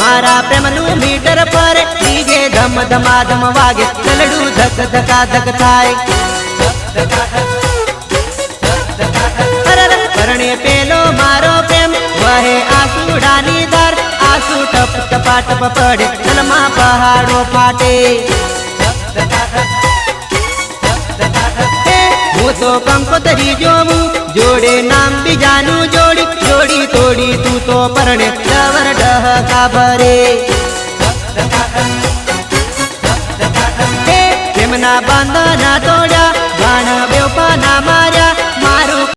मारा प्रेमनु मीटर पर डीजे धम धमाधम वागे चलडू धक धका धक थाय परणे पेलो मारो प्रेम वहे आसूडानी धार आसू टप टपा टप पड़े चलमा पहाड़ो फाटे હું તો કંકોતરી જોવું જોડે નામ બીજાનું જોડી જોડી તોડી તું તો પરણે ડવર ડહકા ભરે પ્રેમના બાંધના તોડ્યા ગાણ